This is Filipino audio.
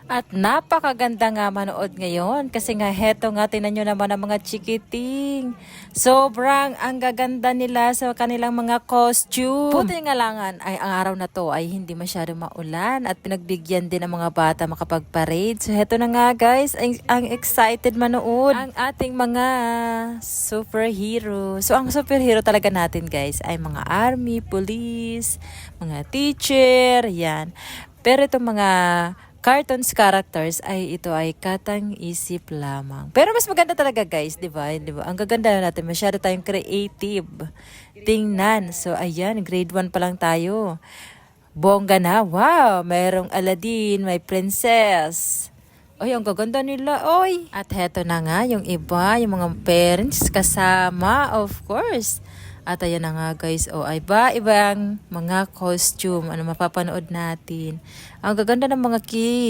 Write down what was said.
At napakaganda nga manood ngayon kasi nga heto nga tinan nyo naman ang mga chikiting. Sobrang ang gaganda nila sa kanilang mga costume. Buti nga langan ay ang araw na to ay hindi masyado maulan at pinagbigyan din ang mga bata makapag-parade. So heto na nga guys, ang excited manood ang ating mga superhero. So ang superhero talaga natin guys ay mga army, police, mga teacher, yan. Pero itong mga cartoons characters ay ito ay katang-isip lamang. Pero mas maganda talaga guys, di ba? Di ba? Ang gaganda na natin, masyado tayong creative. Tingnan. So ayan, grade 1 pa lang tayo. Bongga na. Wow, mayroong Aladdin, may princess. Oy, ang gaganda nila, oy. At heto na nga, yung iba, yung mga parents kasama, of course. At ayan na nga guys, ay iba-ibang mga costume, ano mapapanood natin. Ang gaganda ng mga kids.